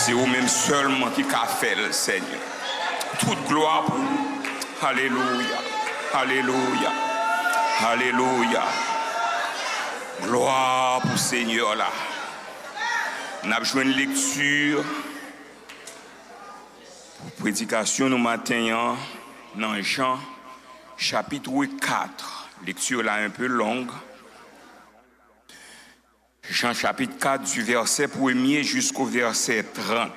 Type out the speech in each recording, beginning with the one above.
C'est vous-même seulement qui a fait le Seigneur. Toute gloire pour vous. Alléluia. Alléluia. Alléluia. Gloire pour le Seigneur là. Nous avons joué une lecture pour prédication nous matin dans Jean chapitre 4. Lecture là un peu longue. Jean chapitre 4 du verset 1er jusqu'au verset 30.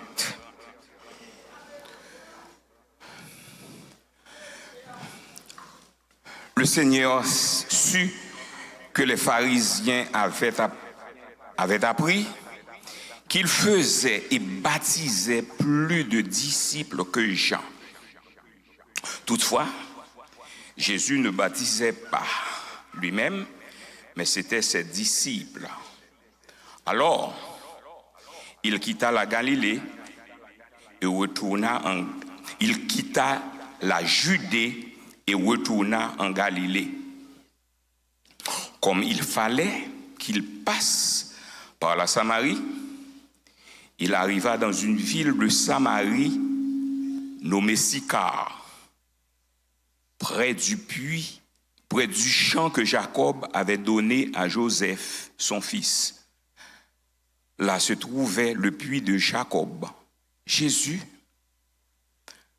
Le Seigneur sut que les pharisiens avaient appris qu'il faisait et baptisait plus de disciples que Jean. Toutefois, Jésus ne baptisait pas lui-même, mais c'était ses disciples. Alors, il quitta la Galilée et il quitta la Judée et retourna en Galilée. Comme il fallait qu'il passe par la Samarie, il arriva dans une ville de Samarie nommée Sychar, près du champ que Jacob avait donné à Joseph, son fils. Là se trouvait le puits de Jacob. Jésus,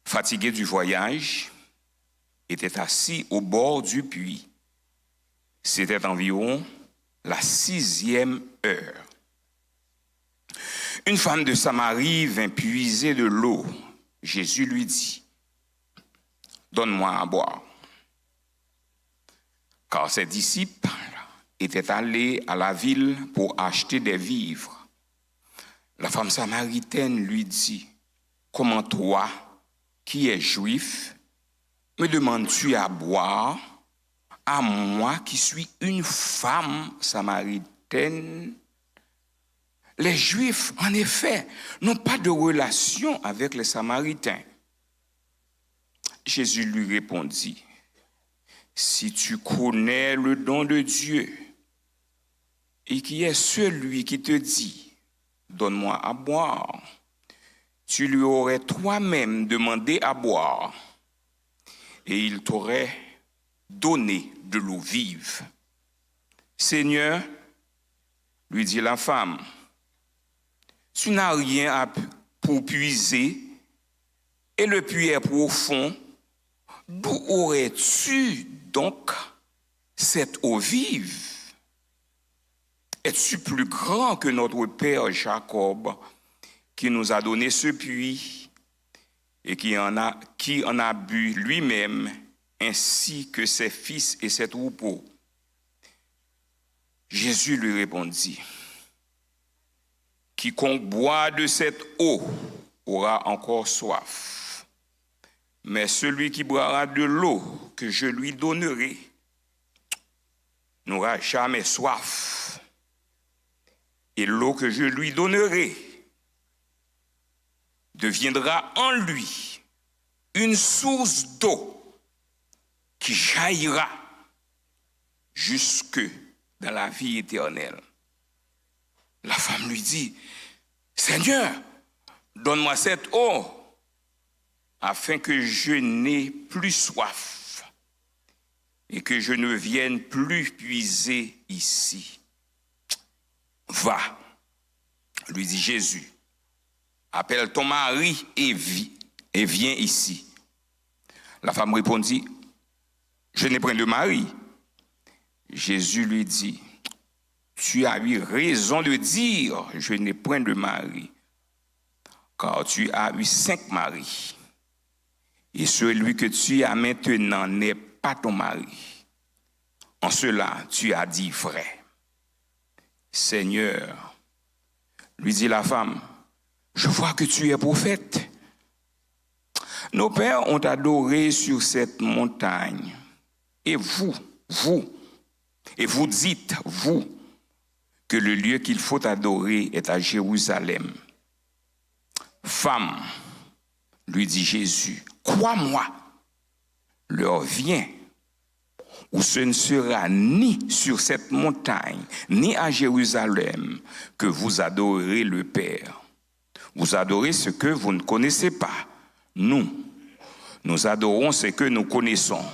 fatigué du voyage, était assis au bord du puits. C'était environ la 6e heure. Une femme de Samarie vint puiser de l'eau. Jésus lui dit, « Donne-moi à boire. » Car ses disciples étaient allés à la ville pour acheter des vivres. La femme samaritaine lui dit, « Comment toi, qui es juif, me demandes-tu à boire, à moi qui suis une femme samaritaine ?» Les Juifs, en effet, n'ont pas de relation avec les Samaritains. Jésus lui répondit, « Si tu connais le don de Dieu, et qui est celui qui te dit, donne-moi à boire, tu lui aurais toi-même demandé à boire, et il t'aurait donné de l'eau vive. Seigneur, lui dit la femme, tu n'as rien pour puiser, et le puits est profond. D'où aurais-tu donc cette eau vive? Es-tu plus grand que notre père Jacob, qui nous a donné ce puits et qui en a bu lui-même, ainsi que ses fils et ses troupeaux? Jésus lui répondit, « Quiconque boit de cette eau aura encore soif. Mais celui qui boira de l'eau que je lui donnerai n'aura jamais soif. Et l'eau que je lui donnerai deviendra en lui une source d'eau qui jaillira jusque dans la vie éternelle. » La femme lui dit, « Seigneur, donne-moi cette eau afin que je n'ai plus soif et que je ne vienne plus puiser ici. » Va, lui dit Jésus, appelle ton mari et viens ici. La femme répondit, je n'ai point de mari. Jésus lui dit, tu as eu raison de dire, je n'ai point de mari, car tu as eu 5 maris, et celui que tu as maintenant n'est pas ton mari. En cela, tu as dit vrai. Seigneur, lui dit la femme, je vois que tu es prophète. Nos pères ont adoré sur cette montagne. Et vous dites, vous, que le lieu qu'il faut adorer est à Jérusalem. Femme, lui dit Jésus, crois-moi, l'heure vient où ce ne sera ni sur cette montagne, ni à Jérusalem, que vous adorerez le Père. Vous adorez ce que vous ne connaissez pas. Nous adorons ce que nous connaissons,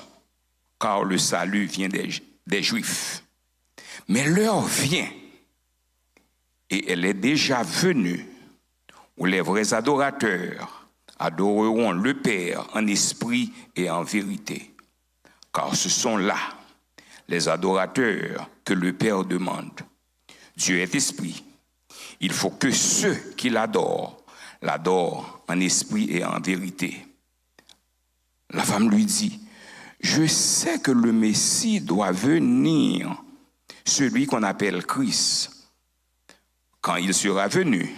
car le salut vient des Juifs. Mais l'heure vient, et elle est déjà venue, où les vrais adorateurs adoreront le Père en esprit et en vérité. Car ce sont là les adorateurs que le Père demande. Dieu est esprit. Il faut que ceux qui l'adorent en esprit et en vérité. La femme lui dit, je sais que le Messie doit venir, celui qu'on appelle Christ. Quand il sera venu,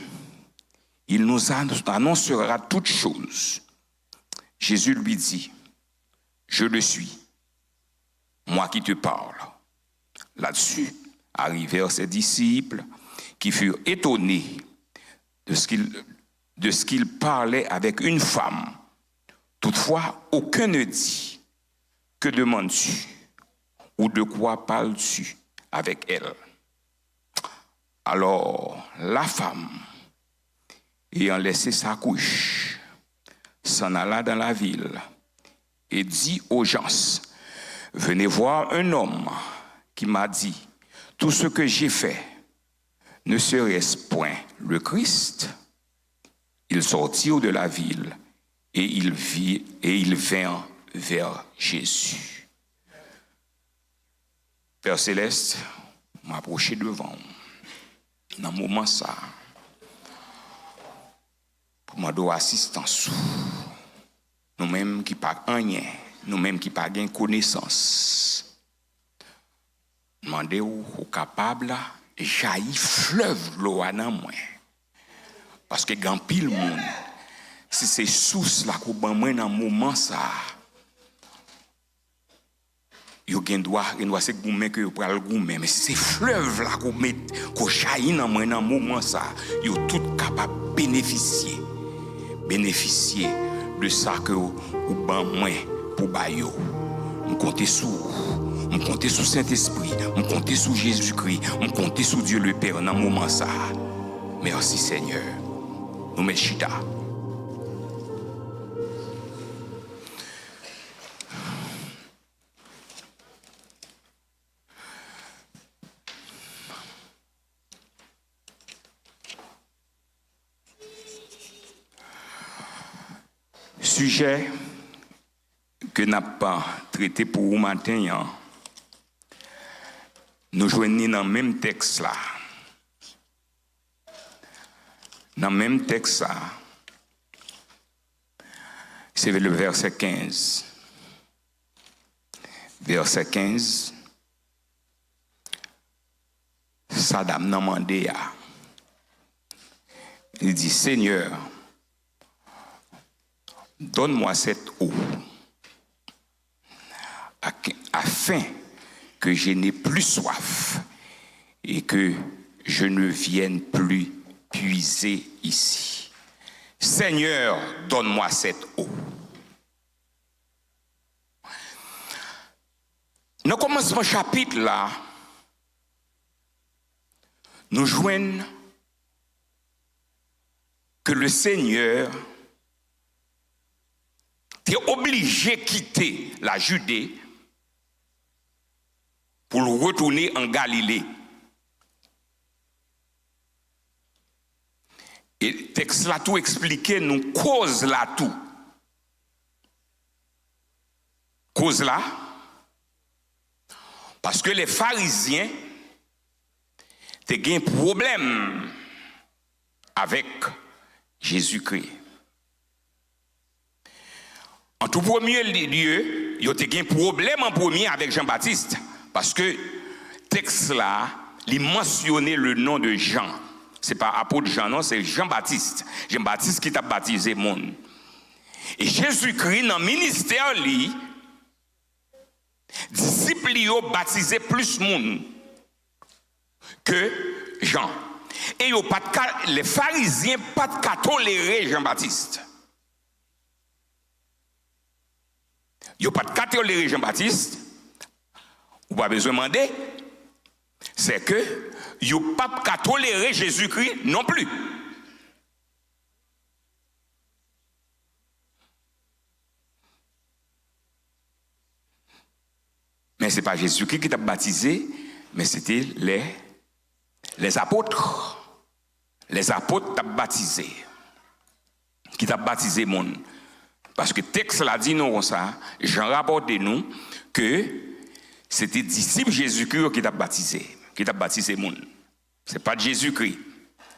il nous annoncera toutes choses. Jésus lui dit, je le suis, moi qui te parle. Là-dessus, arrivèrent ses disciples qui furent étonnés de ce qu'il parlait avec une femme. Toutefois, aucun ne dit, que demandes-tu ou de quoi parles-tu avec elle? Alors, la femme, ayant laissé sa couche, s'en alla dans la ville et dit aux gens, venez voir un homme qui m'a dit, tout ce que j'ai fait, ne serait-ce point le Christ? Ils sortirent de la ville et ils vinrent vers Jésus. Père Céleste, m'approcher devant dans le moment ça, pour m'adorer assistance. Nous-mêmes qui pas rien, nous-mêmes qui pas gain connaissance. Demandez ou capable jaillit fleuve l'eau dans moi. Parce que grand pile monde, si c'est source là qu'on ban moi dans moment ça, yo gen droit c'est goumé que yo pral goumé, mais si c'est fleuve là qu'on jaillit dans moi dans moment ça, yo tout capable bénéficier de ça que ou ban moi pour ba yo. On compter sur Saint-Esprit, on compter sur Jésus-Christ, on compter sur Dieu le Père dans moment ça. Merci Seigneur. Nous mettons chita. Sujet que n'a pas traité pour vous matin, nous joignons dans le même texte là. Dans le même texte là, c'est le verset 15. Verset 15, Sadam n'a demandé à. Il dit, Seigneur, donne-moi cette eau, afin que je n'ai plus soif et que je ne vienne plus puiser ici. Seigneur, donne-moi cette eau. Dans le commencement du chapitre là, nous joignons que le Seigneur est obligé de quitter la Judée pour retourner en Galilée. Et le texte là tout expliqué, nous cause là tout. Cause là, parce que les pharisiens ont un problème avec Jésus-Christ. En tout premier lieu, ils ont un problème en premier avec Jean-Baptiste. Parce que le texte là, il mentionnait le nom de Jean. Ce n'est pas apôtre Jean, non, c'est Jean-Baptiste. Jean-Baptiste qui t'a baptisé monde. Et Jésus-Christ, dans le ministère, lui, disciples lui ont baptisé plus monde que Jean. Et les pharisiens pas de tolérer Jean-Baptiste. Ils n'ont pas de tolérer Jean-Baptiste. Vous n'avez pas besoin de demander. C'est que ils n'ont pas de tolérer Jésus-Christ non plus. Mais ce n'est pas Jésus-Christ qui t'a baptisé, mais c'était les apôtres. Les apôtres t'ont baptisé. Qui t'a baptisé, mon. Parce que le texte l'a dit nous ça, j'en rapporte de nous que c'était disciple Jésus-Christ qui t'a baptisé, mon. Ce n'est pas de Jésus-Christ.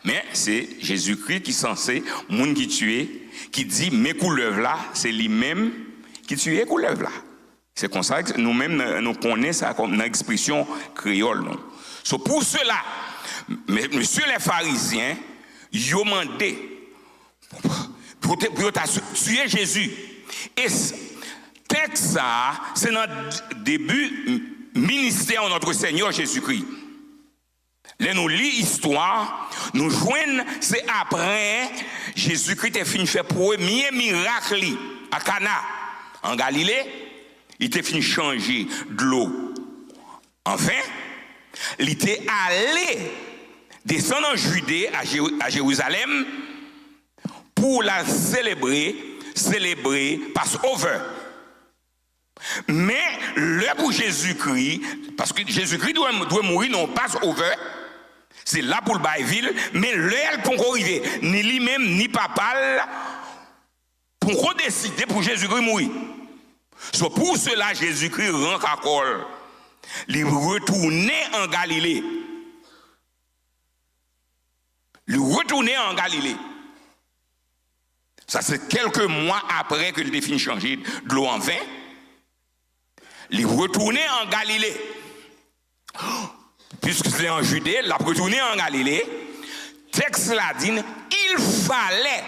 Mais c'est Jésus-Christ qui est censé, moun qui tue, qui dit, mes couleuvres là, c'est lui-même qui tue les couleuvres là. C'est comme ça que nous-mêmes, nous connaissons ça comme une expression créole. Non? So, pour cela, monsieur les pharisiens, ils ont demandé pour tuer Jésus. Et texte ça, c'est notre début ministère de notre Seigneur Jésus-Christ. Là, nous lisons l'histoire, nous joignons, c'est après Jésus-Christ a fini de faire premier miracle à Cana, en Galilée. Il était fini de changer de l'eau. Enfin, il était allé descendre en Judée, à Jérusalem, pour la célébrer Passover. Mais le pour Jésus-Christ, parce que Jésus-Christ doit mourir non Passover, c'est là pour le bail-ville, mais l'heure pour arriver, ni lui-même, ni papa, pour décider pour Jésus-Christ mourir. So pour cela, Jésus-Christ rentre à col. Il retournait en Galilée. Ça, c'est quelques mois après que le fini de changer de l'eau en vin. Il retournait en Galilée. Puisque c'est en Judée, il a retourné en Galilée. Texte l'a dit, il fallait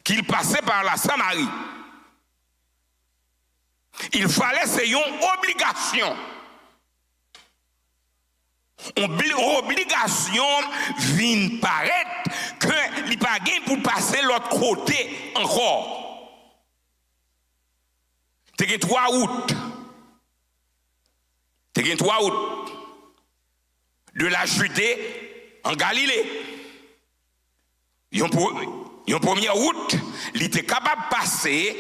qu'il passait par la Samarie. Il fallait, c'est une obligation. Obligation vient paraître que il pas gain pour passer l'autre côté encore. T'es 3 août. De la Judée en Galilée. Yon 1er août, il était capable de passer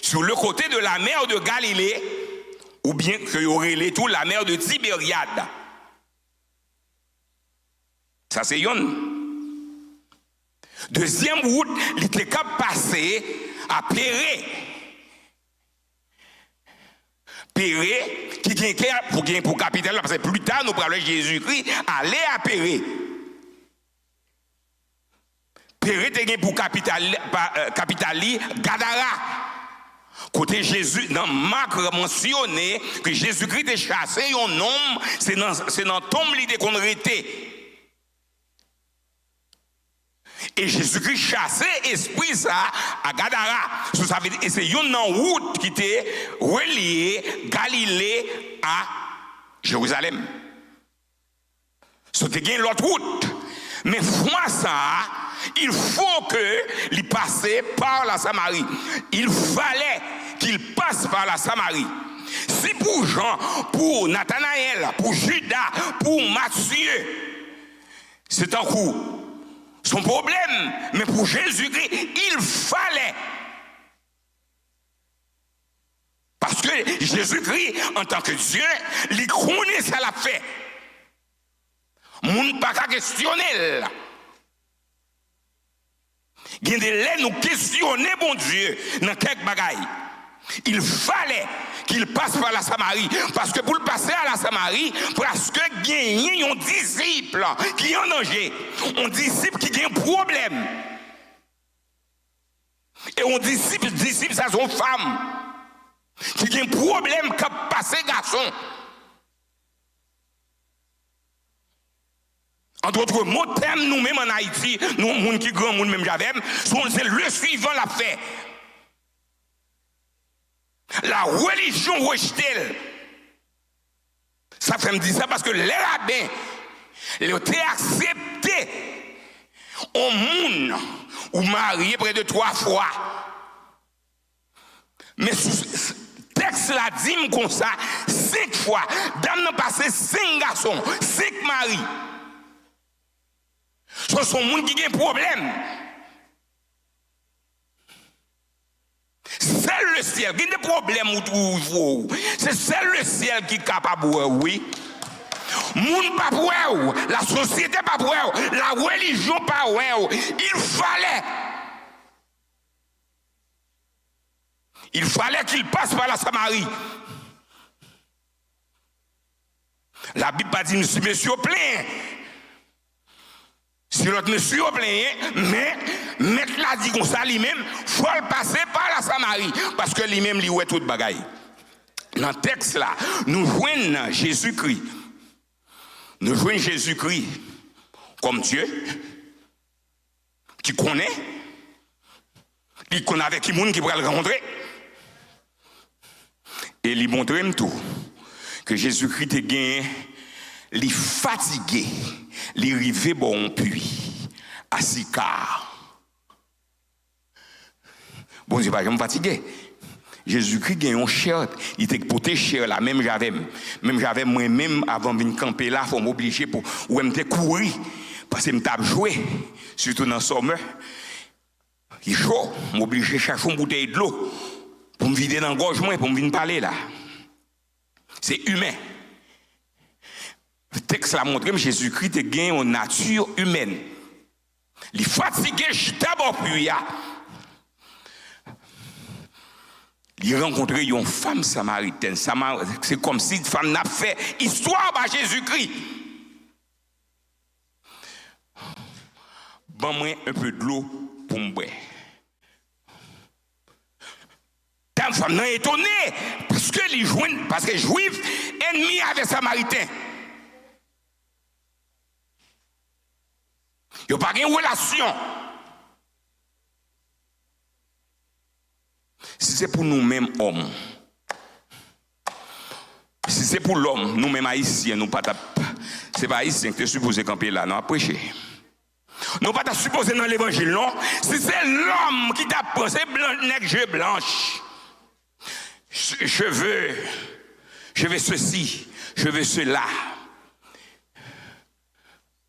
sur le côté de la mer de Galilée, ou bien qu'il y aurait tout la mer de Tibériade. Ça c'est yon. 2e août, il était capable de passer à Péré. Péré, qui vient pour capitale, parce que plus tard, nous parlons de Jésus-Christ, aller à Péré. Péré était pour capitale Gadara. Côté Jésus, dans Marc mentionné que Jésus-Christ est chassé, un homme, c'est dans tombe l'idée qu'on était. Et Jésus-Christ chassé esprit ça à Gadara. Et c'est une route qui était reliée Galilée à Jérusalem. C'était l'autre route. Mais moi ça, il faut qu'il passe par la Samarie. Il fallait qu'il passe par la Samarie. Si pour Jean, pour Nathanaël, pour Judas, pour Matthieu, c'est un coup. Son problème, mais pour Jésus-Christ, il fallait. Parce que Jésus-Christ, en tant que Dieu, il connaît ça l'a fait. Moun pas qu'à questionner. Il y a des lèvres nous questionner, bon Dieu, dans quelques bagailles. Il fallait qu'il passe par la Samarie. Parce que pour le passer à la Samarie, parce que gagner un disciple qui est en danger, un disciple qui a un problème. Et un disciple ça c'est une femme qui a un problème qui a passé garçon. En d'autres mots, thème nous-mêmes en Haïti, nous, moun qui grand, moun même j'avais, c'est le suivant l'a fait. La religion rejetée. Ça fait me dire ça parce que les rabbins, ils ont accepté au monde ou marié près de 3 fois. Mais le texte l'a dit comme ça, 5 fois. Dame n'a passé 5 garçons, 5 maris. Ce sont des gens qui ont un problème. Seul seul le ciel. Il y a des problèmes où trouve. C'est seul le ciel qui est capable, oui. Moun pas pour la société pas pour la religion pas pour il fallait qu'il passe par la Samarie. La Bible pas dit monsieur plein. Si l'autre monsieur plein, mais mettre la dit comme ça lui-même, faut le passer par la Samarie parce que lui-même lui ouais toute bagaille. Dans le texte là, nous joignons Jésus-Christ. Nous joignons Jésus-Christ comme Dieu qui connaît, avec qui monde qui pourrait le rencontrer. Et il montre tout que Jésus-Christ est gagné, il est fatigué, il est arrivé bon puits, à Sicard. Bon Dieu, pas fatigué. Jésus-Christ gagne un cher, il était porté cher là, même j'avais moi-même avant de venir camper là, il faut m'obliger pour ou me courir parce que me tape jouer, surtout dans le sommet. Il est chaud, m'obliger chercher une bouteille de l'eau pour me vider dans le gorge pour me venir parler là. C'est humain. Le texte l'a montré que Jésus-Christ a gagné une nature humaine. Il est fatigué d'abord puis il a rencontré une femme samaritaine. C'est comme si une femme n'a fait histoire par Jésus-Christ. Bon-moi un peu de l'eau pour me boire. Ta femme n'est étonnée parce que les juifs ennemis avec samaritains. Il n'y a pas de relation. Si c'est pour nous-mêmes hommes, si c'est pour l'homme, nous-mêmes haïtiens, nous pas c'est pas haïtien qui est supposé camper là, non, à prêcher. Nous pas supposé dans l'évangile, non. Si c'est l'homme qui t'a pensé blanc, nègre blanche, je veux ceci, je veux cela.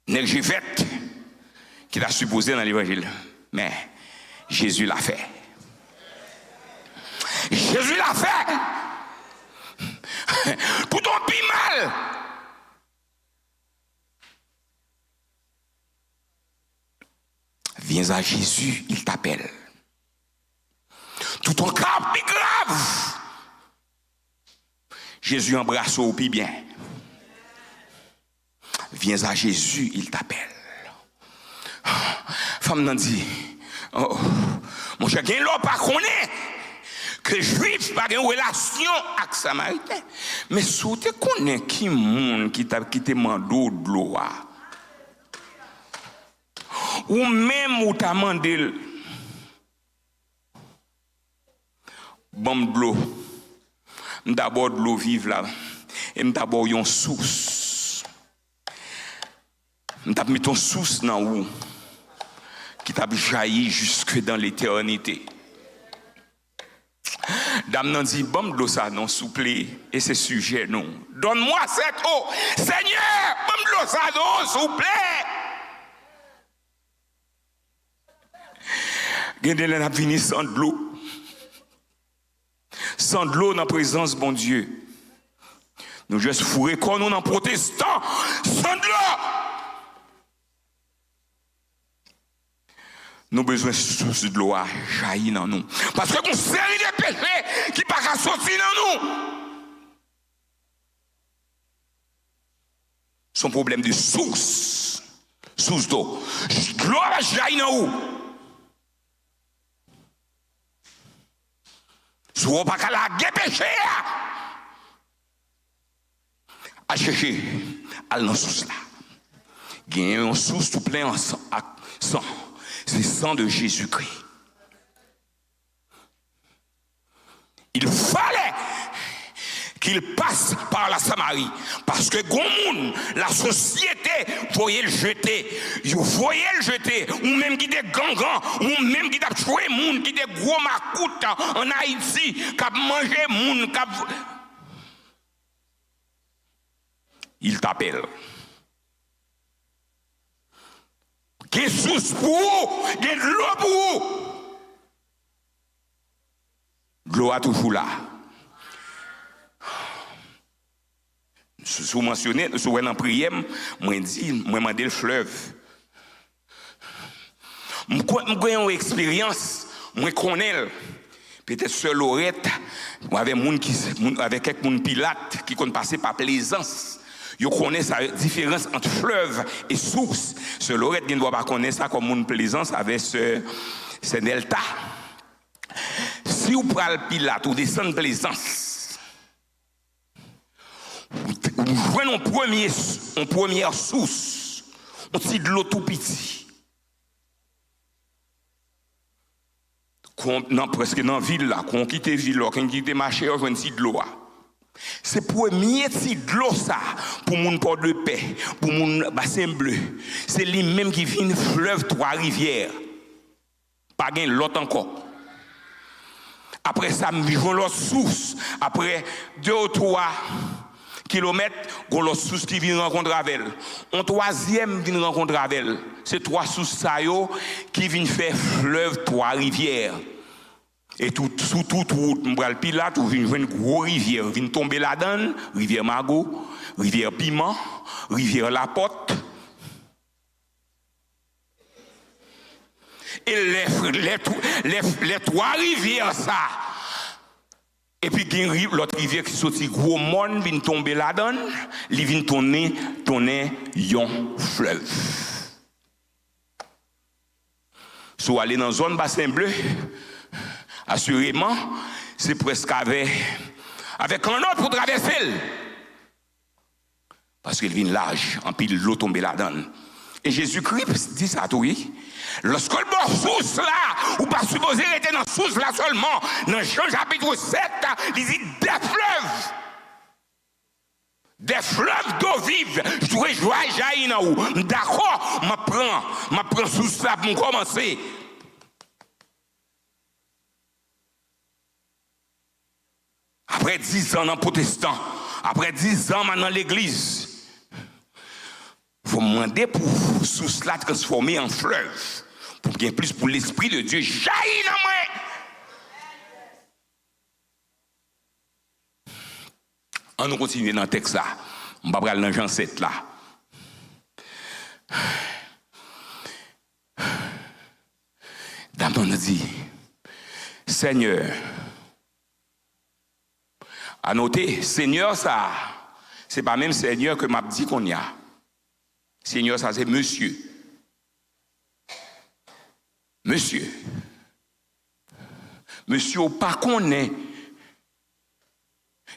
Nègre vête qui t'a supposé dans l'évangile. Mais Jésus l'a fait. Jésus l'a fait. Tout en pis mal. Viens à Jésus, il t'appelle. Tout en cas plus grave. Jésus embrasse au plus bien. Viens à Jésus, il t'appelle. Femme n'a dit, oh, mon cher, il n'a pas connaît que juif pas une relation avec samaritain. Mais si tu connais qui monde qui t'a quitté mando de l'eau, ou même où t'as demandé bon de l'eau, d'abord de l'eau vive là, et d'abord une source. M't'a mis ton source dans où qui t'a jailli jusque dans l'éternité. Dame nan dit bon de l'eau ça non souple et c'est sujet non. Donne-moi cette eau, Seigneur, bon de l'eau ça non souple. Gende là n'a vini sans de l'eau. Sans de l'eau dans la présence bon Dieu. Nous juste fourrer quand nous en protestant sans de l'eau. Nous avons besoin de source de l'eau à jaillir dans nous. Parce que nous avons une série de péchés qui ne peuvent pas sortir dans nous. Son problème de source. Source d'eau. L'eau va jaillir dans nous. Si vous n'avez pas la péché, à chercher à la source là. Il y a une source tout plein en sang. C'est le sang de Jésus-Christ. Il fallait qu'il passe par la Samarie. Parce que la société voyait le jeter. Vous voyez le jeter. Ou même qui des gangans. Ou même qui a tué moun. Qui des gros macoutes en Haïti. Qui a mangé moun. Il t'appelle. Qui source pour vous, qui de l'eau pour vous. l'eau a toujours là. Si vous mentionnez, si vous êtes en prière, moi demandé le fleuve. J'ai une expérience, moi connais. Peut-être seul Lorette, avec quelques pilates qui connaissent passer par plaisance. Ils connaissent la différence entre fleuve et source. Ce Lorette ne doit pas connaître ça comme une plaisance avec ce delta. Si vous prenez le pilate ou descendez plaisance, vous jouez en première source, on tire de l'eau tout petit. Presque dans la ville, là, qu'on quitte la ville, qu'on quitte le marché, on joue un petit de l'eau. C'est le premier petit de l'eau, ça, pour mon port de paix, pour mon bassin bleu. C'est lui-même qui vient fleuve Trois-Rivières. Pas gain l'autre encore. Après ça, je vais l'autre source. Après 2 ou 3 kilomètres, on l'autre source qui vient rencontrer avec elle. Un troisième vient rencontrer avec elle. C'est 3 sources qui viennent faire fleuve Trois-Rivières. Et sous toute route, on va le Pilate, on vient une grosse rivière, on vient tomber là-dedans, rivière Margot, rivière Piment, rivière La Porte. Et les 3 rivières, ça. Et puis, il y a l'autre rivière qui sortit, gros monde vient tomber là-dedans, il vient tourner un fleuve. Si vous allez dans la zone bassin bleu, assurément, c'est presque avec un autre pour traverser. Parce qu'il vient large, en pile l'eau tombe là-dedans. Et Jésus-Christ dit ça, oui. Lorsque le bon source là, ou pas supposé être dans la source là seulement, dans Jean chapitre 7, il dit des fleuves. Des fleuves d'eau vive, je dois jaillir dans où. D'accord, je prends source là pour commencer. Après 10 ans dans protestant, après 10 ans maintenant l'église, il faut demander pour sous cela transformer en fleuve, pour qu'il y ait plus pour l'Esprit de Dieu jaillir dans moi. On nous continue dans le texte là. On va aller dans Jean 7 là. Dame on a dit, Seigneur, à noter, Seigneur ça, c'est pas même Seigneur que m'a dit qu'on y a. Seigneur ça c'est Monsieur. Monsieur. Monsieur pas qu'on est.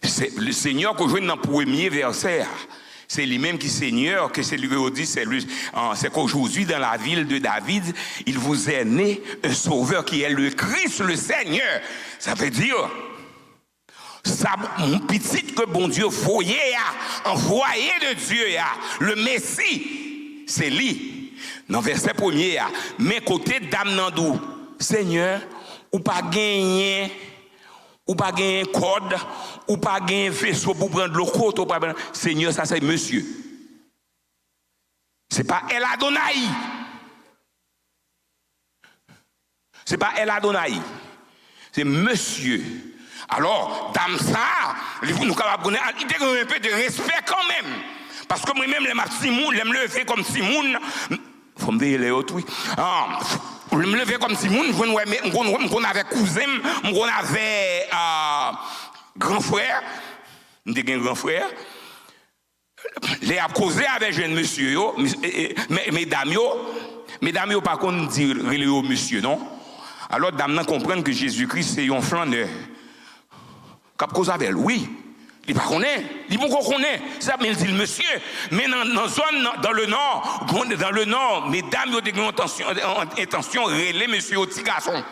C'est le Seigneur que je vois dans le premier verset. C'est lui-même qui est Seigneur, que c'est lui qui dit, c'est qu'aujourd'hui dans la ville de David, il vous est né un sauveur qui est le Christ, le Seigneur. Ça veut dire, ça, mon petit que bon Dieu voyait, envoyé de Dieu, le Messie, c'est lui. Dans le verset premier, mais côté dame Nandou, Seigneur, ou pas gagner. Ou pas gagner code, ou pas gagner vaisseau pour prendre le côte, ou pas Seigneur, ça c'est Monsieur. C'est pas El Adonai. C'est pas El Adonai. C'est Monsieur. Alors, dame ça, nous capables de connaître, il y a un peu de respect quand même. Parce que moi-même, les Simon, je me lever comme Simon. Faut me dire les autres, oui. Je me levais comme Simon, on avait cousin, on avait grand frère, on était un grand frère. Les a causé avec jeune monsieur, mesdames, par contre, dire monsieur, non? Alors, dame, comprennent que Jésus-Christ, c'est un flaneur. Cap cause avec elle, oui. Il ne connaît pas, il ne connaît pas. Ça, mais il dit le monsieur. Mais dans le nord, mesdames, ils ont intention de relever monsieur au petit garçon.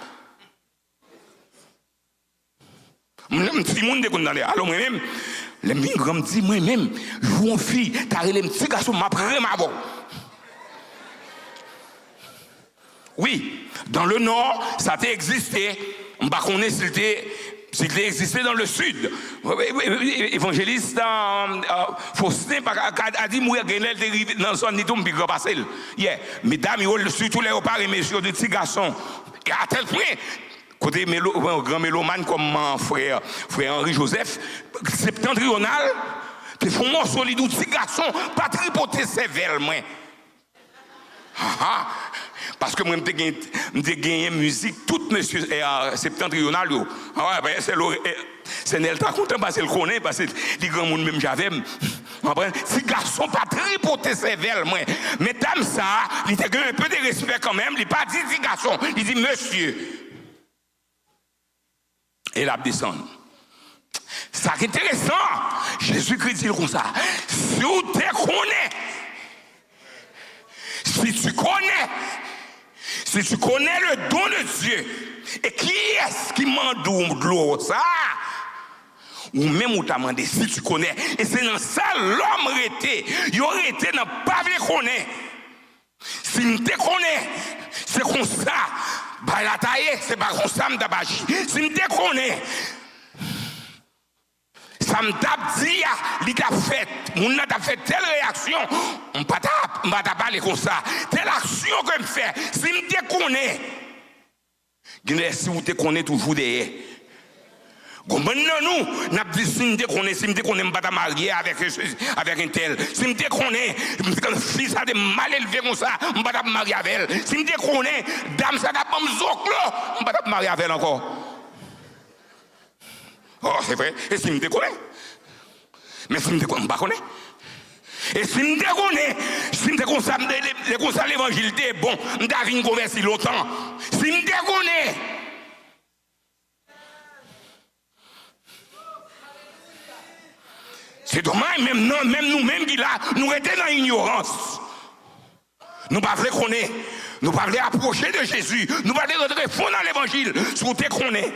Alors moi-même, les migrants me disent, moi-même, je vois une fille, tu as relevé un petit garçon, m'a pris ma bonne. Oui, dans le nord, ça a existé. Je ne sais pas s'il existait dans le sud. Évangéliste Faustin a dit moi dans la zone de grand passel. Mesdames, surtout les repas et messieurs de petits garçons. Et à tel point, Côté grand mélomane comme mon frère Henri Joseph, septentrional, tu fais un morceau de petit garçon, pas tripoter sévère, moi. Parce que moi, j'ai gagné musique, tout monsieur septentrional. C'est Nelta content parce qu'elle connaît, parce que les grands monde même j'avais. Si garçon pas tripoter sévère, moi. Mais dame ça, il a un peu de respect quand même, il pas dit garçon, il dit monsieur. Et la descend. Ça qui est intéressant, Jésus-Christ dit comme ça. Si tu connais, si tu connais le don de Dieu, et qui est-ce qui m'a donné de l'eau ça? Ou même où tu as demandé, si tu connais, et c'est dans ça l'homme était, il aurait été dans pas le connaître. Si tu connais, c'est comme ça. Bah la taille, c'est pas comme ça, m'dabaji. Si me connais, ça me tape dit, il t'a fait, mon t'a fait telle réaction, on pas parler comme ça. Telle action que me fait, si me connais, si vous te connaissez toujours derrière. Maintenant, nous, n'a dit si me connais, pas marié avec un tel. Si me connais, fils a de mal élevé comme ça, pas marié avec elle. Si me connais, dame ça n'a pas me zoclo, pas marié avec elle encore. Oh, c'est vrai. Et si me connais? Mais si me connais, pas connais. Et si me connais, si me connais, l'évangile est bon, m'ta vinn converti longtemps. Si me connais, c'est dommage, même nous-mêmes qui là, nous étions dans l'ignorance. Nous ne pouvons pas connaître, nous ne pouvons pas approcher de Jésus, nous ne pouvons pas rentrer fond dans l'évangile, si vous te connaissez.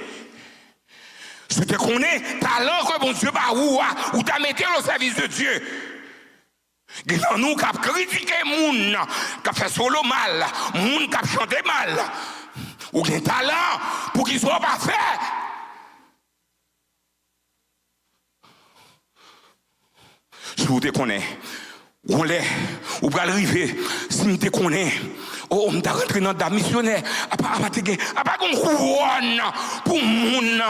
Si vous te connaissez, talent que bon Dieu va ou tu mis au service de Dieu. Dans nous qui avons critiqué les gens, qui ont fait solo mal, les gens qui ont chanté mal, ou des talents pour qu'ils ne soient pas faits. Si vous te connaissez, ou va arriver, si vous te connaissez, oh, on t'a rentré dans la missionnaire, à pas qu'on couronne pour moun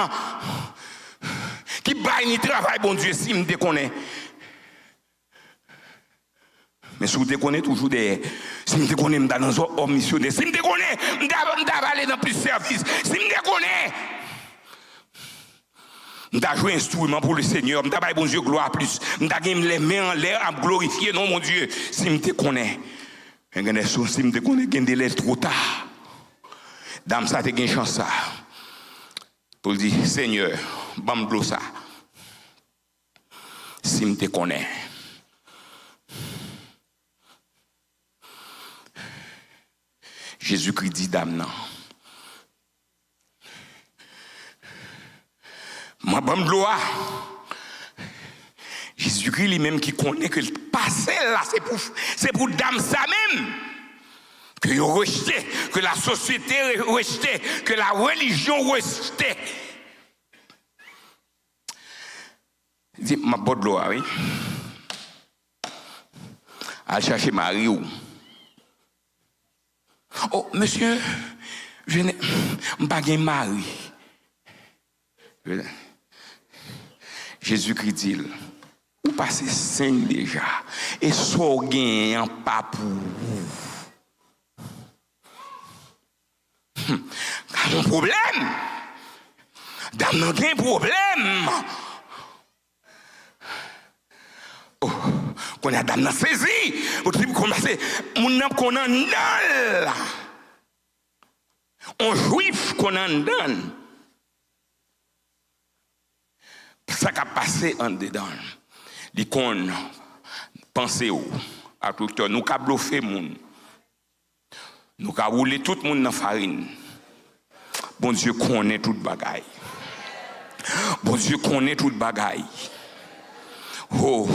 qui baille ni travail, bon Dieu, si vous te connaissez. Mais si vous te connaissez toujours derrière, si vous te connaissez, vous dans un missionnaire, si vous te connaissez, vous aller dans plus de services, si vous te connaissez, je vais jouer un instrument pour le Seigneur. Je vais bon Dieu gloire plus. Je vais les mains en l'air à glorifier, non mon Dieu. Si je te connais, si je te connais, je délai trop tard. Dame, ça te gagne chance ça. Pour dire, Seigneur, bam ça. Si je te connais. Jésus-Christ dit, dame, non. Ma bonne gloire. Jésus-Christ lui-même qui connaît que le passé là, c'est pour dame ça même. Que il rejeté, que la société rejeté, que la religion rejeté. Il dit, ma bonne gloire, oui. Allez chercher Marie où? Oh, monsieur, je n'ai pas de mari. Jésus-Christ dit, vous passez saint déjà, et so gain en pas pour vous. Mon problème, dans un problème. Oh, qu'on a dans saisi, vous devez commencer, mon âme qu'on en donne. On juif qu'on en donne. Ça qui a passé en dedans. L'icône, pensez à tout le temps, nous avons bluffé les gens. Nous avons roulé tout le monde dans la farine. Bon Dieu connaît toute bagaille. Bon Dieu connaît toute bagaille. Oh,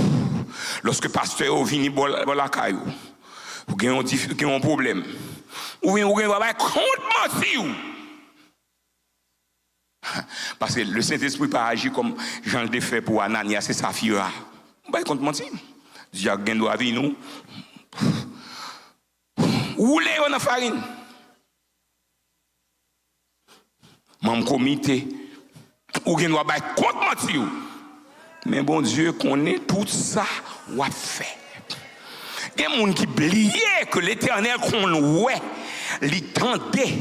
lorsque le pasteur vient dans la caillou, vous avez un problème. Ou bien vous avez un problème. Parce que le Saint-Esprit pas agi comme Jean le fait pour Ananias et Saphira. Vous ne compte mentir. Dieu a gagné la vie, nous. Roulez dans la farine. Mon comité, ou gen doit battre contre mentir. Mais bon Dieu connaît tout ça ou a fait. Il y a des gens qui oublient que l'Éternel qu'on ouais, l'entendait.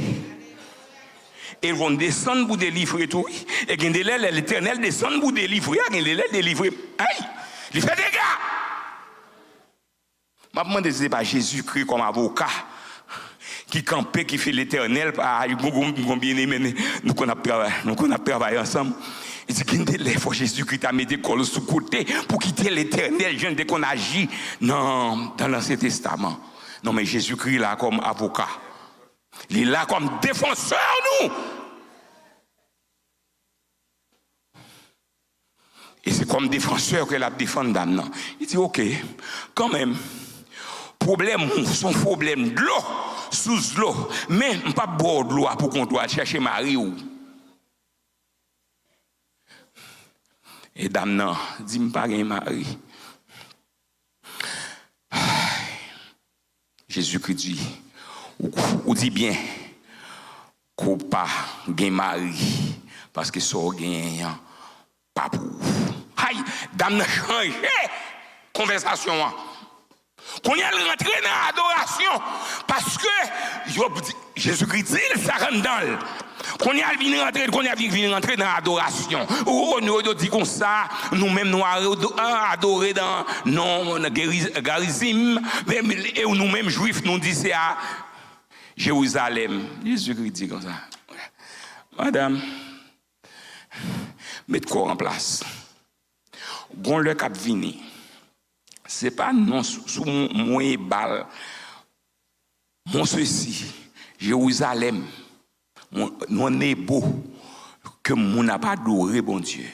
Et ils vont descendre pour délivrer tout. Et l'Éternel descend pour délivrer. Il délivrer. Aïe, il fait des dégâts. Je me demande si ce n'est pas Jésus-Christ comme avocat qui campait, qui fait l'Éternel. Bien aimé, nous qu'on a travaillé ensemble. Il dit qu'il délai, faut Jésus-Christ a mis des cols sous côté pour quitter l'Éternel, je dès qu'on agit dans l'Ancien Testament. Non, mais Jésus-Christ là comme avocat. Il est là comme défenseur, nous. Et c'est comme défenseur que la défend d'âme. Il dit, ok, quand même, problème, son problème de l'eau, sous l'eau, mais pas boire de l'eau pour qu'on doit chercher Marie ou. Et dame, non, dis-moi pas qu'il Marie. Jésus-Christ dit, ou dit bien, qu'on pas gain Marie, parce que ça gagne pas pour vous. Aïe, dame n'a changé conversation. Qu'on y a rentré dans l'adoration, parce que Jésus-Christ dit, ça rentre dans le. Qu'on y a rentrer dans l'adoration. Ou on dit comme ça, nous-mêmes nous adorer dans non garizim, et nous-mêmes juifs nous disons c'est à Jérusalem. Jésus-Christ dit comme ça. Madame, mettez quoi en place. Gon le cap vini. C'est pas non sous mon bal. Mon ceci, Jérusalem. Nous est beau que mon n'a pas adoré bon Dieu.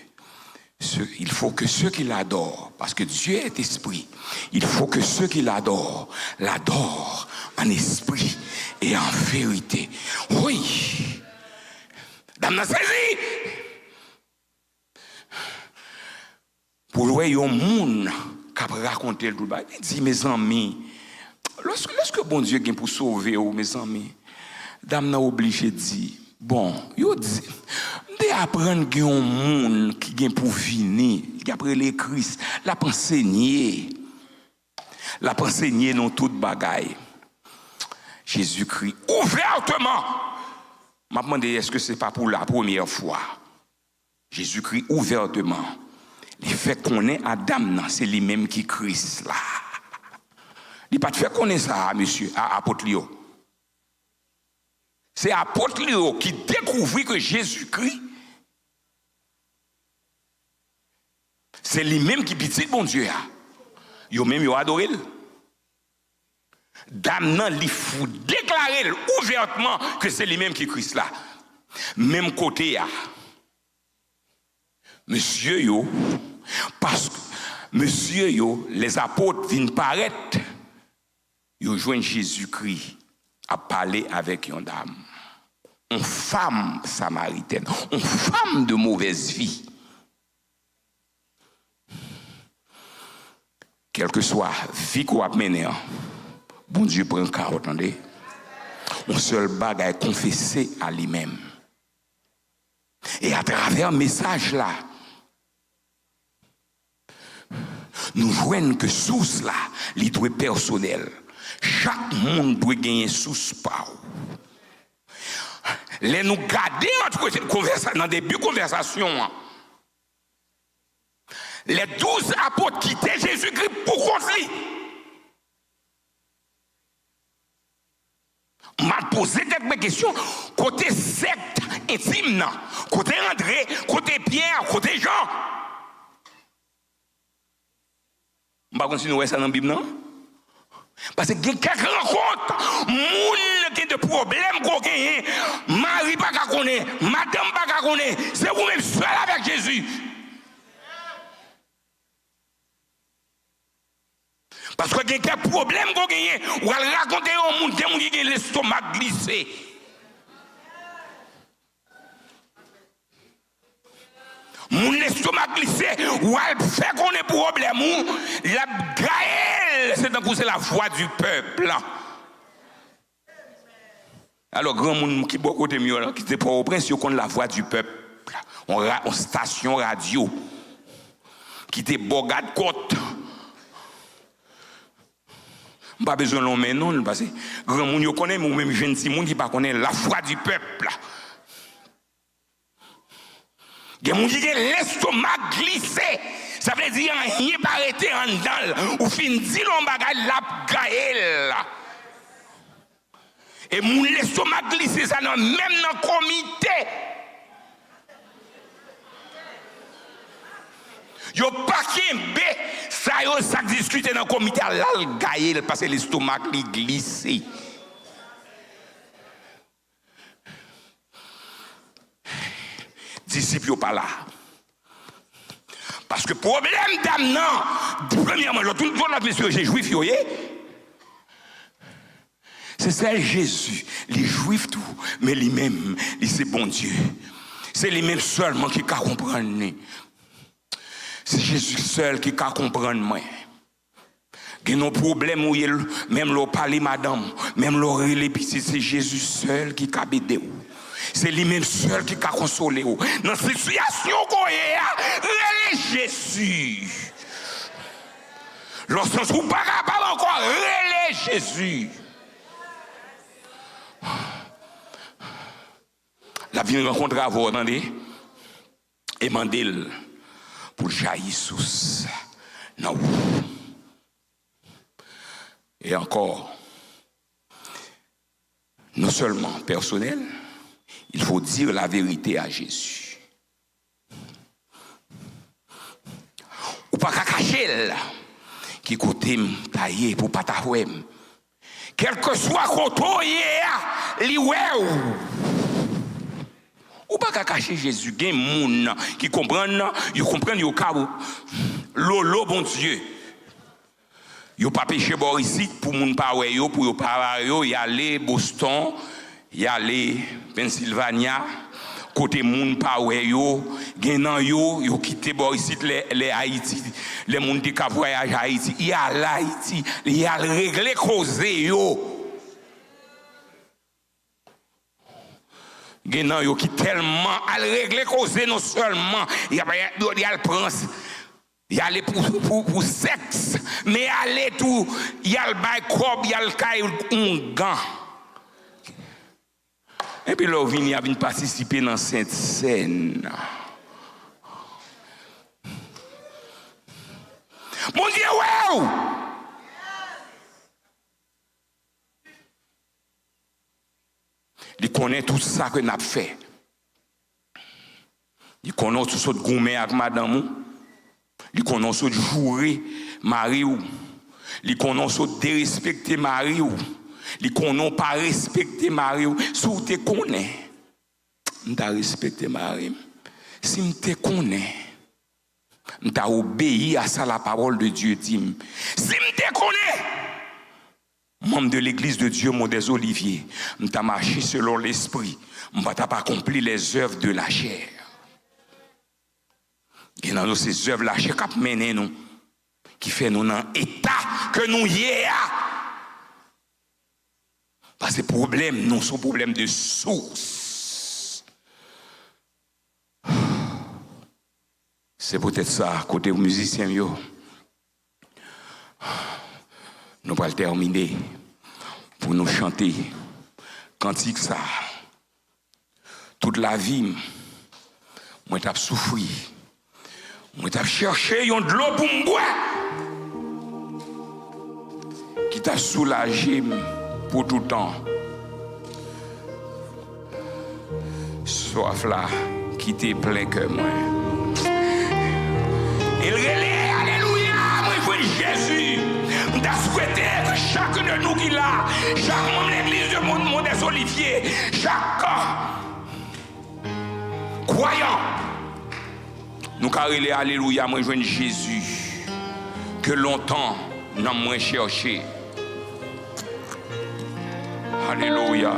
Il faut que ceux qui l'adorent, parce que Dieu est esprit, il faut que ceux qui l'adorent en esprit et en vérité. Oui. Dame n'a saisi. Pour le monde qui a raconté le tout, il dit mes amis, lorsque bon Dieu vient pour sauver mes amis, dame n'a obligé de dire, bon, yo dit, de apprendre qu'il y a un monde qui vient pour venir, qui après les Christ, la enseigner dans toute bagaille. Jésus-Christ, ouvertement, m'a demandé, est-ce que ce n'est pas pour la première fois? Jésus-Christ, ouvertement, le fait qu'on est Adam, c'est lui-même qui Christ là. Il n'a pas de fait qu'on est ça, monsieur, à apôtre Léo. C'est apôtre Léo qui découvrit que Jésus-Christ, c'est lui-même qui petit bon Dieu. Yo même yo adoré. Dame nan li fou déclarer ouvertement que c'est lui-même qui Christ là. Même côté ya. Monsieur yo, parce que monsieur yo, les apôtres viennent paraître, yo joignent Jésus-Christ à parler avec une dame. Une femme samaritaine, une femme de mauvaise vie. Quelle que soit la vie qu'on a menée, bon Dieu prend le cas, attendez. Un seul bagage confessé à lui-même. Et à travers le message là, nous voyons que source là, il doit être personnel. Chaque monde doit gagner source par. Les nous garder dans le début de conversation. Les 12 apôtres quittaient Jésus-Christ pour construire. M'a posé quelques questions côté secte intime, côté André, côté Pierre, côté Jean. Je ne vais pas continuer ça dans la Bible, non? Parce que quelques rencontres, moun qui a des problèmes qu'on gagne, Marie pas qu'à connaître, madame pas qu'à connaître, c'est vous-même seul avec Jésus. Parce que quelques problèmes qu'on gagne, ou elle raconter au monde qui a l'estomac glissé. Mon estomac glissé, ou elle fait qu'on est problème, la Gaël, c'est la voix du peuple. Alors, grand monde qui beaucoup de mieux, qui était pour au prince, ils connaissent la voix du peuple. On station radio. Qui était Bogad Côte. Pas besoin de l'homme, non, parce que grand monde, ils connaissent, mais même jeune petit monde qui ne connaît la voix du peuple. Il y a des gens qui ont l'estomac glissé. Ça veut dire rien pas arrêté en dedans. Ou fin dit l'on bagage la gaël. Et mon l'estomac glissé ça même dans le comité. Yo pas kembe ça discuter dans le comité là le gaël parce que l'estomac glissé. Disciples pas là. Parce que problème d'âme non, premièrement, tout notre monsieur juif c'est celle Jésus, les juifs tout, mais lui-même, c'est bon Dieu. C'est lui-même seulement qui peut comprendre. C'est Jésus seul qui peut comprendre moi. Il y a nos problèmes où même l'on parle madame, même l'on les petits, c'est Jésus seul qui peut aider. C'est lui-même seul qui peut consoler. Dans cette situation qu'on est, Jésus. Lorsqu'on ne trouve pas capable encore, relais Jésus. La vie rencontre à vous, attendez, et mandel pour jaillir sous. Non. Et encore, non seulement personnel, il faut dire la vérité à Jésus. Ou pas qu'à cacher qui côté taillé pour pas t'avouer. Quel que soit côté, li ou pas qu'à cacher Jésus, il y a des gens qui comprennent, ils comprennent au cas où l'eau, bon Dieu. Ils n'ont pas péché ici pour ne pas pour ne pas y aller Boston, y aller Pennsylvania, côté moun pa yo, genan yo quitté ici les Haïti, les moun qui voyage à Haïti, y a l'Haïti, y a régler cause yo. Genan yo qui tellement al régler cause non seulement y a le prince, y a les pour sexe, mais aller tout y a le bail cob, y a le kay un gant. Et puis là, il a participer dans cette scène. Mon Dieu, wow! Il connaît tout ça que nous avons fait. Il connaît tout ce gourmet avec madame. Il connaît ce jouer mari. Il connaît ce dérespecter mari. Il connaît pas respecter mari. Si vous te connaissez, vous respecter mari. Si vous te connaissez, vous obéi à ça la parole de Dieu dit. Si vous te connaissez, membre de l'église de Dieu, Modèle Olivier, nous avons marché selon l'esprit, nous n'avons pas accompli les œuvres de la chair. Et dans ces œuvres, la chair qui mène nous, qui fait nous dans l'état que nous y sommes. Parce que les problèmes, nous sont problèmes de source. C'est peut-être ça, côté musicien, nous allons terminer pour nous chanter cantique ça. Toute la vie, moi j'ai souffert. Moi j'ai cherché de l'eau pour me boire. Qui t'a soulagé pour tout le temps. Soif là, qui t'est plein que moi. Il relève, alléluia, moi je veux Jésus. Je souhaité chacun de nous qui l'a, chaque membre de l'église de Modèle Olivier, chaque croyant, nous carrelons alléluia, moi je veux Jésus, que longtemps nous avons cherché. Alléluia.